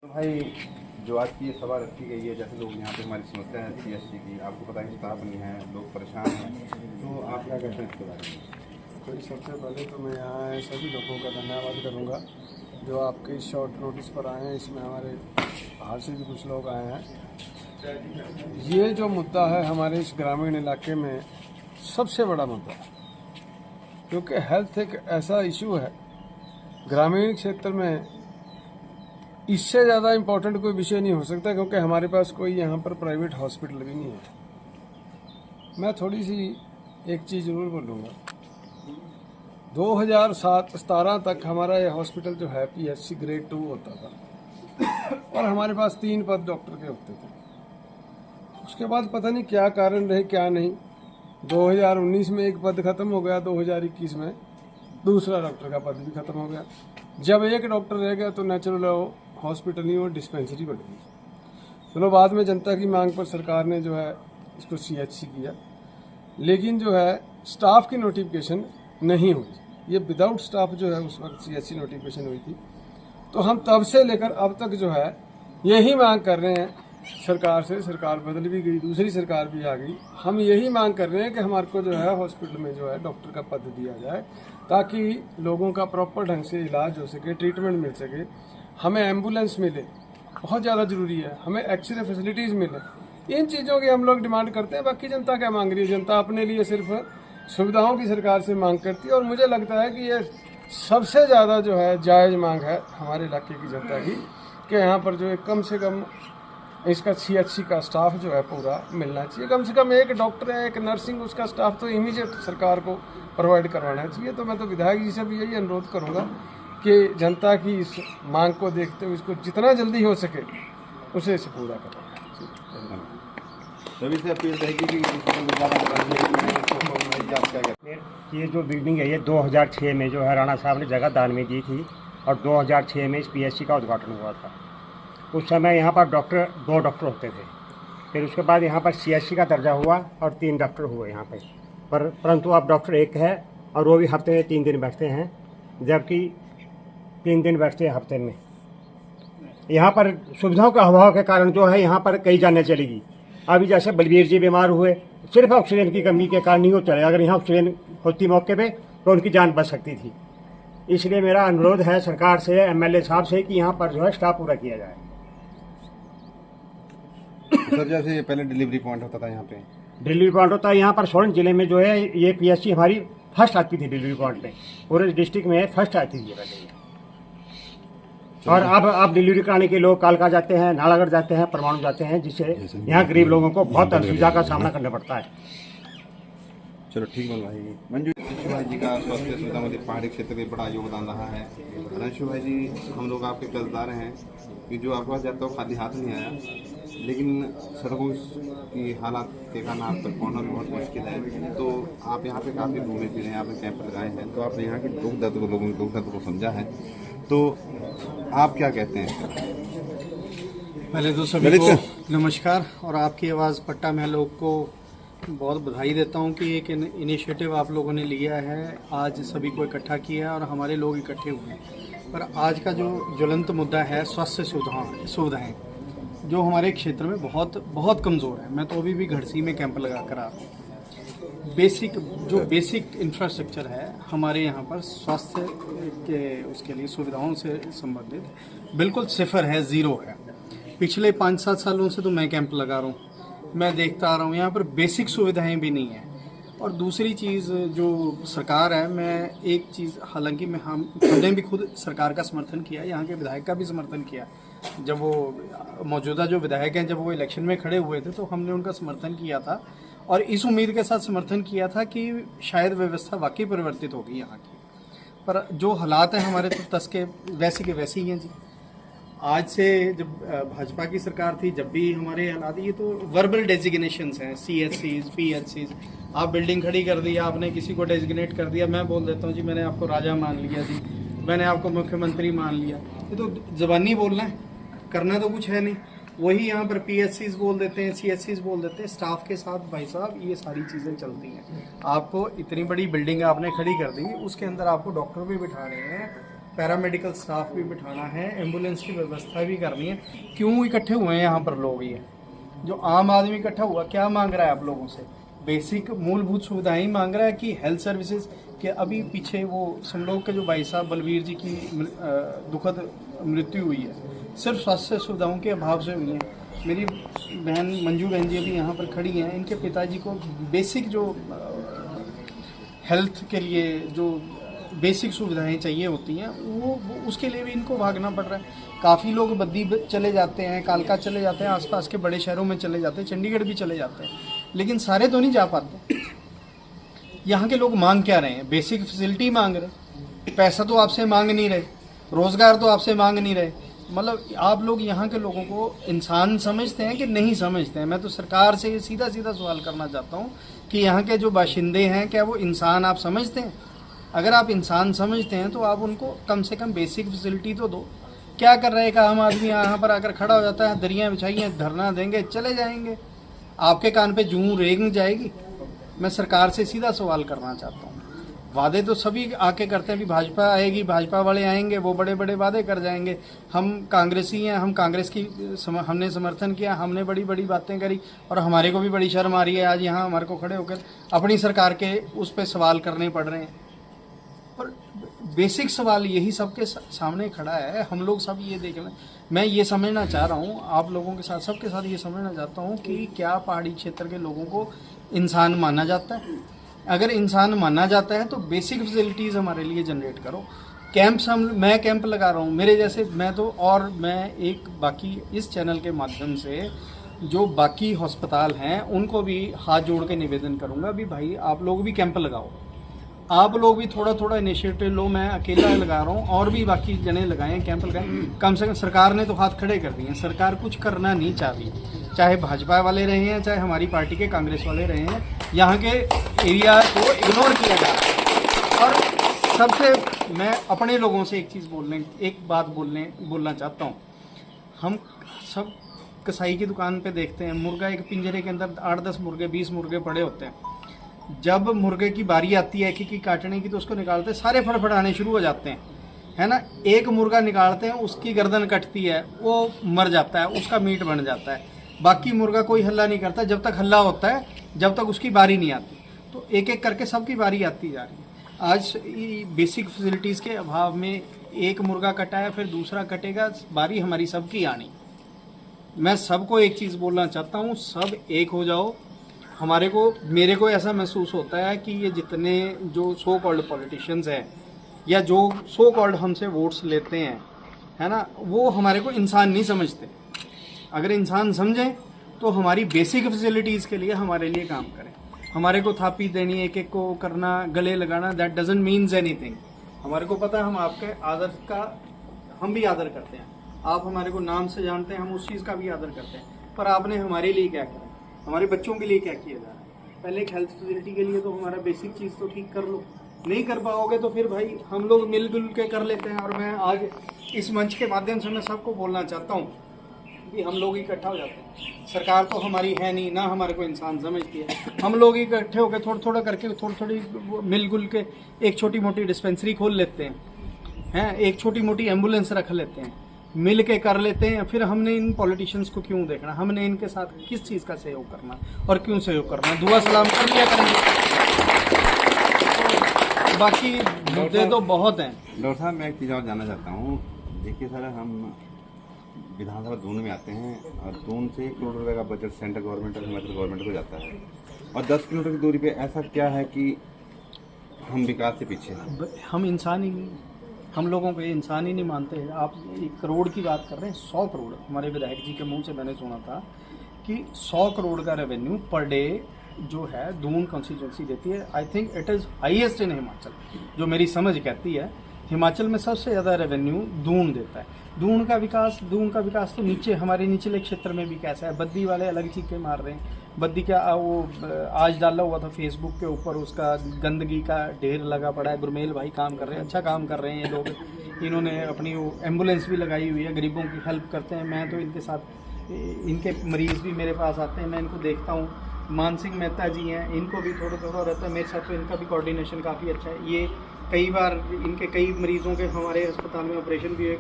तो भाई जो आज की ये सभा रखी गई है, जैसे लोग यहाँ पे हमारी समस्या है सीएससी की, आपको पता है कि स्टाफ नहीं है, लोग परेशान हैं, तो आप क्या कहते हैं इसके बारे में? तो सबसे पहले तो मैं यहाँ आए सभी लोगों का धन्यवाद करूँगा जो आपके शॉर्ट नोटिस पर आए हैं। इसमें हमारे बाहर से भी कुछ लोग आए हैं। ये जो मुद्दा है हमारे इस ग्रामीण इलाके में सबसे बड़ा मुद्दा है, क्योंकि हेल्थ एक ऐसा इशू है ग्रामीण क्षेत्र में, इससे ज़्यादा इम्पोर्टेंट कोई विषय नहीं हो सकता, क्योंकि हमारे पास कोई यहाँ पर प्राइवेट हॉस्पिटल भी नहीं है। मैं थोड़ी सी एक चीज़ ज़रूर बोलूँगा। 2017 तक हमारा ये हॉस्पिटल जो है पीएचसी ग्रेड 2 होता था और हमारे पास 3 पद डॉक्टर के होते थे। उसके बाद पता नहीं क्या कारण रहे क्या नहीं, 2019 में एक पद खत्म हो गया, 2021 में दूसरा डॉक्टर का पद भी खत्म हो गया। जब एक डॉक्टर रह गया तो नेचुरल हॉस्पिटल नहीं और डिस्पेंसरी बढ़ गई। चलो बाद में जनता की मांग पर सरकार ने जो है इसको सीएचसी किया, लेकिन जो है स्टाफ की नोटिफिकेशन नहीं हुई। ये विदाउट स्टाफ जो है उस वक्त सीएचसी नोटिफिकेशन हुई थी। तो हम तब से लेकर अब तक जो है यही मांग कर रहे हैं सरकार से। सरकार बदल भी गई, दूसरी सरकार भी आ गई। हम यही मांग कर रहे हैं कि हमारे को जो है हॉस्पिटल में जो है डॉक्टर का पद दिया जाए, ताकि लोगों का प्रॉपर ढंग से इलाज हो सके, ट्रीटमेंट मिल सके। हमें एम्बुलेंस मिले, बहुत ज़्यादा ज़रूरी है। हमें एक्सरे फैसिलिटीज़ मिले। इन चीज़ों की हम लोग डिमांड करते हैं। बाकी जनता क्या मांग रही है? जनता अपने लिए सिर्फ सुविधाओं की सरकार से मांग करती है, और मुझे लगता है कि ये सबसे ज़्यादा जो है जायज़ मांग है हमारे इलाके की जनता की, कि यहाँ पर जो है कम से कम इसका सीएचसी का स्टाफ जो है पूरा मिलना चाहिए। कम से कम एक डॉक्टर है, एक नर्सिंग, उसका स्टाफ तो इमीडिएट सरकार को प्रोवाइड करवाना चाहिए। तो मैं तो विधायक जी से भी यही अनुरोध करूँगा कि जनता की इस मांग को देखते हुए इसको जितना जल्दी हो सके उसे इसे पूरा करें। सभी से अपील रहेगी कि ये जो बिल्डिंग है ये 2006 में जो है राणा साहब ने जगह दान में दी थी, और 2006 में इस पीएचसी का उद्घाटन हुआ था। उस समय यहाँ पर दो डॉक्टर होते थे। फिर उसके बाद यहाँ पर सीएचसी का दर्जा हुआ और 3 डॉक्टर हुए यहाँ पर परंतु अब डॉक्टर एक है, और वो भी हफ्ते में 3 दिन बैठते हैं, जबकि 3 दिन बैठते हैं हफ्ते में। यहाँ पर सुविधाओं के अभाव के कारण जो है यहाँ पर कई जानें चलेगी। अभी जैसे बलबीर जी बीमार हुए, सिर्फ ऑक्सीजन की कमी के कारण ही वो चले। अगर यहाँ ऑक्सीजन होती मौके पे तो उनकी जान बच सकती थी। इसलिए मेरा अनुरोध है सरकार से, एमएलए साहब से, कि यहाँ पर जो है स्टाफ पूरा किया जाए। सर जैसे पहले डिलीवरी पॉइंट होता था, यहाँ पे डिलीवरी पॉइंट होता है यहाँ पर सोलन जिले में जो है ये पीएचसी हमारी फर्स्ट आती थी डिलीवरी पॉइंट पे, पूरे डिस्ट्रिक्ट में फर्स्ट आती थी पहले। और अब डिलीवरी कराने के लोग कालका जाते हैं, नालागढ़ जाते हैं, परमाणु जाते हैं, जिससे यहाँ गरीब लोगों को बहुत असुविधा का सामना करना पड़ता है। चलो ठीक है भाई। मंजू भाई जी का स्वास्थ्य सुविधा में पहाड़ी क्षेत्र में बड़ा योगदान रहा है। रंशु भाई जी, हम लोग आपके कर्जदार हैं कि जो आपके पास जाता हो खाली हाथ नहीं आया, लेकिन सड़कों की हालात के कारण आप तक पहुँचना भी बहुत मुश्किल है। तो आप यहाँ पे काफ़ी घूमे फिरे हैं, आपने कैंप लगाए हैं, तो आपने यहाँ की दुख दर्द को, लोगों के दुख दर्द को समझा है, तो आप क्या कहते हैं? पहले तो सभी को नमस्कार, और आपकी आवाज़ पट्टा मैं लोग को बहुत बधाई देता हूं कि एक इनिशिएटिव आप लोगों ने लिया है, आज सभी को इकट्ठा किया है और हमारे लोग इकट्ठे हुए हैं। पर आज का जो ज्वलंत मुद्दा है स्वास्थ्य सुविधाएं जो हमारे क्षेत्र में बहुत बहुत कमज़ोर है। मैं तो अभी भी घड़सी में कैंप लगा कर आ रहा हूँ। बेसिक इंफ्रास्ट्रक्चर है हमारे यहाँ पर स्वास्थ्य के, उसके लिए सुविधाओं से संबंधित बिल्कुल सिफर है, ज़ीरो है। पिछले 5-7 सालों से तो मैं कैंप लगा रहा हूँ, मैं देखता आ रहा हूँ यहाँ पर बेसिक सुविधाएं भी नहीं है। और दूसरी चीज़ जो सरकार है, मैं एक चीज़, हालांकि हमने भी खुद सरकार का समर्थन किया, यहाँ के विधायक का भी समर्थन किया। जब वो मौजूदा जो विधायक हैं, जब वो इलेक्शन में खड़े हुए थे तो हमने उनका समर्थन किया था, और इस उम्मीद के साथ समर्थन किया था कि शायद व्यवस्था वाकई परिवर्तित होगी यहाँ की। पर जो हालात हैं हमारे तो तस के वैसे के वैसे ही हैं जी। आज से जब भाजपा की सरकार थी, जब भी हमारे हालात, ये तो वर्बल डेजिग्नेशंस हैं, सीएचसीज, पीएचसीज। आप बिल्डिंग खड़ी कर दी, आपने किसी को डेजिग्नेट कर दिया, मैं बोल देता हूँ जी मैंने आपको राजा मान लिया जी, मैंने आपको मुख्यमंत्री मान लिया। ये तो ज़बानी बोलना है, करना तो कुछ है नहीं। वही यहाँ पर पीएचसीज बोल देते हैं, सीएचसीज बोल देते हैं। स्टाफ के साथ भाई साहब ये सारी चीज़ें चलती हैं। आपको इतनी बड़ी बिल्डिंग आपने खड़ी कर दी, उसके अंदर आपको डॉक्टर भी बिठा रहे हैं, पैरामेडिकल स्टाफ भी बिठाना है, एम्बुलेंस की व्यवस्था भी करनी है। क्यों इकट्ठे हुए हैं यहाँ पर लोग? ये जो आम आदमी इकट्ठा हुआ क्या मांग रहा है आप लोगों से? बेसिक मूलभूत सुविधाएं ही मांग रहा है कि हेल्थ सर्विसेज के? अभी पीछे वो समलोग के जो भाई साहब बलवीर जी की दुखद मृत्यु हुई है, सिर्फ स्वास्थ्य सुविधाओं के अभाव से हुई है। मेरी बहन मंजू बहन जी अभी यहाँ पर खड़ी हैं, इनके पिताजी को बेसिक जो हेल्थ के लिए जो बेसिक सुविधाएं चाहिए होती हैं वो उसके लिए भी इनको भागना पड़ रहा है। काफ़ी लोग बद्दी चले जाते हैं, कालका चले जाते हैं, आसपास के बड़े शहरों में चले जाते हैं, चंडीगढ़ भी चले जाते हैं, लेकिन सारे तो नहीं जा पाते। यहाँ के लोग मांग क्या रहे हैं? बेसिक फैसिलिटी मांग रहे, पैसा तो आपसे मांग नहीं रहे, रोजगार तो आपसे मांग नहीं रहे। मतलब आप लोग यहाँ के लोगों को इंसान समझते हैं कि नहीं समझते हैं? मैं तो सरकार से सीधा सीधा सवाल करना चाहता हूँ कि यहाँ के जो बाशिंदे हैं क्या वो इंसान आप समझते हैं? अगर आप इंसान समझते हैं तो आप उनको कम से कम बेसिक फैसिलिटी तो दो। क्या कर रहे हैं? आम आदमी यहाँ पर आकर खड़ा हो जाता है, दरियाँ बिछाइए, धरना देंगे, चले जाएंगे, आपके कान पे जूं रेंग जाएगी। मैं सरकार से सीधा सवाल करना चाहता हूँ। वादे तो सभी आके करते हैं, भी भाजपा आएगी, भाजपा वाले आएंगे, वो बड़े बड़े वादे कर जाएंगे। हम कांग्रेसी हैं, हम कांग्रेस की हमने समर्थन किया, हमने बड़ी बड़ी बातें करी और हमारे को भी बड़ी शर्म आ रही है आज यहाँ हमारे को खड़े होकर अपनी सरकार के उस पर सवाल करने पड़ रहे हैं। पर बेसिक सवाल यही सबके सामने खड़ा है, हम लोग सब ये देख लें। मैं ये समझना चाह रहा हूँ आप लोगों के साथ, सबके साथ ये समझना चाहता हूँ कि क्या पहाड़ी क्षेत्र के लोगों को इंसान माना जाता है? अगर इंसान माना जाता है तो बेसिक फैसिलिटीज़ हमारे लिए जनरेट करो। कैंप्स मैं कैंप लगा रहा हूँ, मेरे जैसे मैं एक बाकी इस चैनल के माध्यम से जो बाकी अस्पताल हैं उनको भी हाथ जोड़ के निवेदन करूँगा भी भाई आप लोग भी कैंप लगाओ, आप लोग भी थोड़ा थोड़ा इनिशिएटिव लो। मैं अकेला लगा रहा हूँ और भी बाकी जने लगाएं, कैंप लगाएं। कम से कम सरकार ने तो हाथ खड़े कर दिए हैं, सरकार कुछ करना नहीं चाह रही, चाहे भाजपा वाले रहे हैं चाहे हमारी पार्टी के कांग्रेस वाले रहे हैं। यहाँ के एरिया को इग्नोर किया जा रहा है। और सबसे मैं अपने लोगों से एक बात बोलना चाहता हूँ। हम सब कसाई की दुकान पे देखते हैं, मुर्गा एक पिंजरे के अंदर 8-10 मुर्गे 20 मुर्गे पड़े होते हैं। जब मुर्गे की बारी आती है कि काटने की तो उसको निकालते हैं, सारे फड़फड़ाने शुरू हो जाते हैं, है ना। एक मुर्गा निकालते हैं, उसकी गर्दन कटती है, वो मर जाता है, उसका मीट बन जाता है। बाकी मुर्गा कोई हल्ला नहीं करता जब तक हल्ला होता है, जब तक उसकी बारी नहीं आती। तो एक एक करके सबकी बारी आती जा रही है। आज बेसिक फैसिलिटीज़ के अभाव में एक मुर्गा कटा है, फिर दूसरा कटेगा, बारी हमारी सबकी आनी। मैं सबको एक चीज़ बोलना चाहता हूँ, सब एक हो जाओ। मेरे को ऐसा महसूस होता है कि ये जितने जो सो कॉल्ड पॉलिटिशियंस हैं या जो सो कॉल्ड हमसे वोट्स लेते हैं, है ना, वो हमारे को इंसान नहीं समझते। अगर इंसान समझें तो हमारी बेसिक फैसिलिटीज़ के लिए हमारे लिए काम करें। हमारे को थापी देनी, एक एक को करना, गले लगाना, दैट डजंट मीन्स एनीथिंग। हमारे को पता है हम आपके आदर का हम भी आदर करते हैं, आप हमारे को नाम से जानते हैं, हम उस चीज़ का भी आदर करते हैं। पर आपने हमारे लिए क्या किया, हमारे बच्चों के लिए क्या किया जा रहा है? पहले एक हेल्थ फैसिलिटी के लिए तो हमारा बेसिक चीज़ तो ठीक कर लो। नहीं कर पाओगे तो फिर भाई हम लोग मिलजुल के कर लेते हैं। और मैं आज इस मंच के माध्यम से मैं सबको बोलना चाहता हूँ कि हम लोग इकट्ठा हो जाते हैं। सरकार तो हमारी है नहीं, ना हमारे को इंसान समझती है। हम लोग इकट्ठे होकर थोड़ा थोड़ा करके थोड़ी मिलजुल के एक छोटी मोटी डिस्पेंसरी खोल लेते हैं, एक छोटी मोटी एम्बुलेंस रख लेते हैं, मिल के कर लेते हैं। फिर हमने इन पॉलिटिशियंस को क्यों देखना? हमने इनके साथ किस चीज़ का सहयोग करना और क्यों सहयोग करना? दुआ सलाम कर लिया करेंगे। बाकी मुद्दे तो बहुत हैं। डॉक्टर साहब, मैं एक चीज़ और जानना चाहता हूँ। देखिए सर, हम विधानसभा दून में आते हैं और दून से 1 करोड़ रुपये का बजट सेंट्रल गवर्नमेंट और हिमाचल गवर्नमेंट को जाता है, और 10 किलोमीटर की दूरी पे ऐसा क्या है कि हम विकास से पीछे हैं? हम इंसान ही नहीं, हम लोगों को ये इंसान ही नहीं मानते हैं। आप 1 करोड़ की बात कर रहे हैं, 100 करोड़ हमारे विधायक जी के मुंह से मैंने सुना था कि 100 करोड़ का रेवेन्यू पर डे जो है दून कॉन्स्टिट्यूंसी देती है। I think it is highest in Himachal, जो मेरी समझ कहती है। हिमाचल में सबसे ज़्यादा रेवेन्यू दून देता है। दून का विकास तो नीचे हमारे निचले क्षेत्र में भी कैसा है? बद्दी वाले अलग चीखें मार रहे हैं। बद्दी क्या वो आज डाला हुआ था फेसबुक के ऊपर, उसका गंदगी का ढेर लगा पड़ा है। गुरमेल भाई काम कर रहे हैं, अच्छा काम कर रहे हैं ये लोग। इन्होंने अपनी वो एम्बुलेंस भी लगाई हुई है, गरीबों की हेल्प करते हैं। मैं तो इनके साथ, इनके मरीज़ भी मेरे पास आते हैं, मैं इनको देखता हूँ। मानसिंह मेहता जी हैं, इनको भी थोड़ा थोड़ा रहता है मेरे साथ, तो इनका भी कोऑर्डिनेशन काफ़ी अच्छा है। ये कई बार इनके कई मरीजों के हमारे अस्पताल में ऑपरेशन भी हुए।